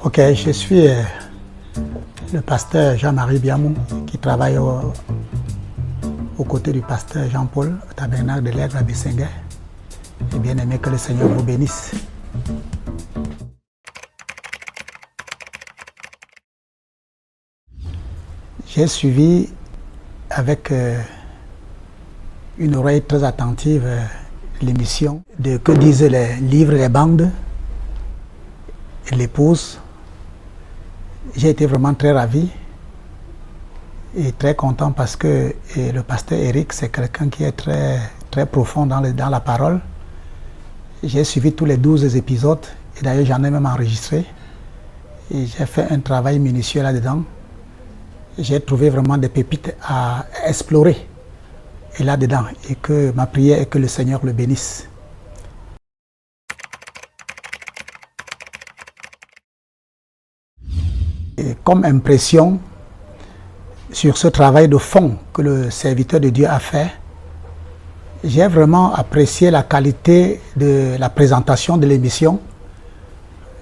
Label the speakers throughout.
Speaker 1: Ok, je suis le pasteur Jean-Marie Biamou qui travaille aux côtés du pasteur Jean-Paul au tabernacle de l'Aigle à Bessenguer. Et bien aimé, que le Seigneur vous bénisse. J'ai suivi avec une oreille très attentive l'émission de Que disent les livres, les bandes et l'épouse. J'ai été vraiment très ravi et très content parce que le pasteur Eric, c'est quelqu'un qui est très profond dans la parole. J'ai suivi tous les 12 épisodes et d'ailleurs j'en ai même enregistré. Et j'ai fait un travail minutieux là-dedans. J'ai trouvé vraiment des pépites à explorer et là-dedans. Et que ma prière est que le Seigneur le bénisse. Et comme impression sur ce travail de fond que le serviteur de Dieu a fait, j'ai vraiment apprécié la qualité de la présentation de l'émission.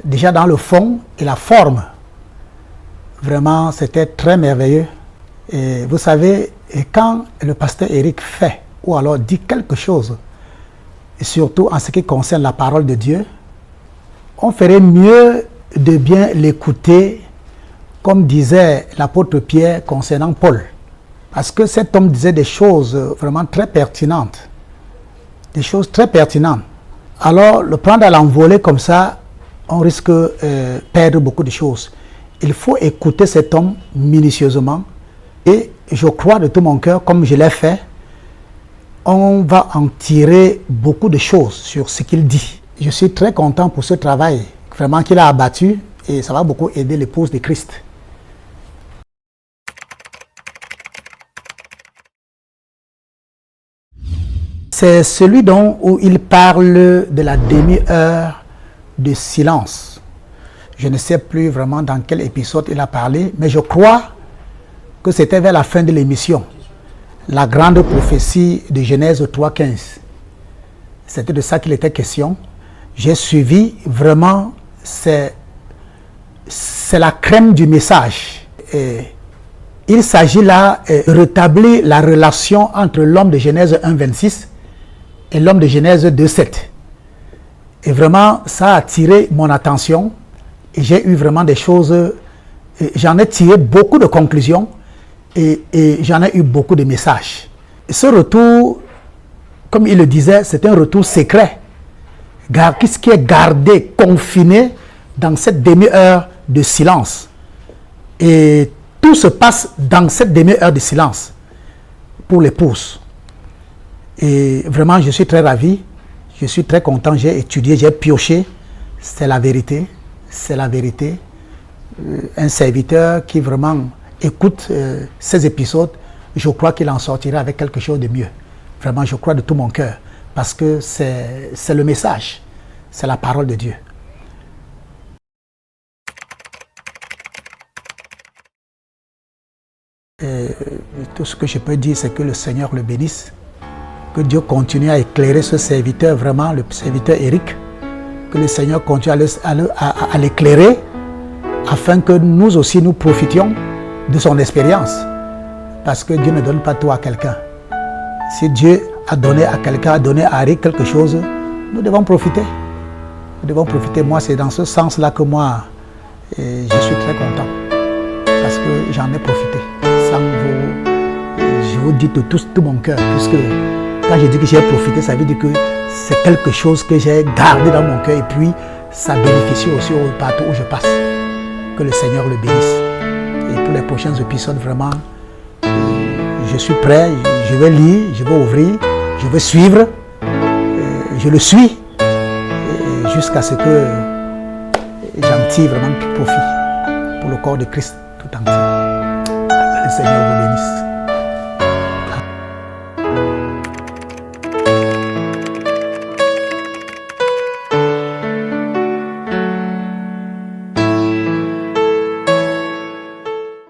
Speaker 1: Déjà dans le fond et la forme. Vraiment, c'était très merveilleux. Et vous savez, quand le pasteur Eric fait ou alors dit quelque chose, et surtout en ce qui concerne la parole de Dieu, on ferait mieux de bien l'écouter, comme disait l'apôtre Pierre concernant Paul. Parce que cet homme disait des choses vraiment très pertinentes. Des choses très pertinentes. Alors, le prendre à l'envolée comme ça, on risque de perdre beaucoup de choses. Il faut écouter cet homme minutieusement et je crois de tout mon cœur, comme je l'ai fait, on va en tirer beaucoup de choses sur ce qu'il dit. Je suis très content pour ce travail vraiment qu'il a abattu et ça va beaucoup aider l'épouse de Christ. C'est celui où il parle de la demi-heure de silence. Je ne sais plus vraiment dans quel épisode il a parlé, mais je crois que c'était vers la fin de l'émission. La grande prophétie de Genèse 3,15. C'était de ça qu'il était question. J'ai suivi vraiment, c'est la crème du message. Et il s'agit là de rétablir la relation entre l'homme de Genèse 1,26 et l'homme de Genèse 2,7. Et vraiment, ça a attiré mon attention. Et j'ai eu vraiment des choses, j'en ai tiré beaucoup de conclusions et j'en ai eu beaucoup de messages. Ce retour, comme il le disait, c'est un retour secret. Qu'est-ce qui est gardé, confiné dans cette demi-heure de silence. Et tout se passe dans cette demi-heure de silence pour l'épouse. Et vraiment, je suis très ravi, je suis très content, j'ai étudié, j'ai pioché, c'est la vérité. C'est la vérité. Un serviteur qui vraiment écoute ces épisodes, je crois qu'il en sortira avec quelque chose de mieux. Vraiment, je crois de tout mon cœur. Parce que c'est le message. C'est la parole de Dieu. Et tout ce que je peux dire, c'est que le Seigneur le bénisse. Que Dieu continue à éclairer ce serviteur, vraiment, le serviteur Eric. Que le Seigneur continue à l'éclairer afin que nous aussi nous profitions de son expérience. Parce que Dieu ne donne pas tout à quelqu'un. Si Dieu a donné à quelqu'un, a donné à Eric quelque chose, nous devons profiter. Nous devons profiter. Moi, c'est dans ce sens-là que moi, je suis très content. Parce que j'en ai profité. Sans vous, je vous dis de tout mon cœur. Puisque quand je dis que j'ai profité, ça veut dire que c'est quelque chose que j'ai gardé dans mon cœur et puis ça bénéficie aussi partout où je passe. Que le Seigneur le bénisse. Et pour les prochains épisodes, vraiment, je suis prêt, je vais lire, je vais ouvrir, je vais suivre, je le suis jusqu'à ce que j'en tire vraiment tout profit pour le corps de Christ tout entier. Que le Seigneur vous bénisse.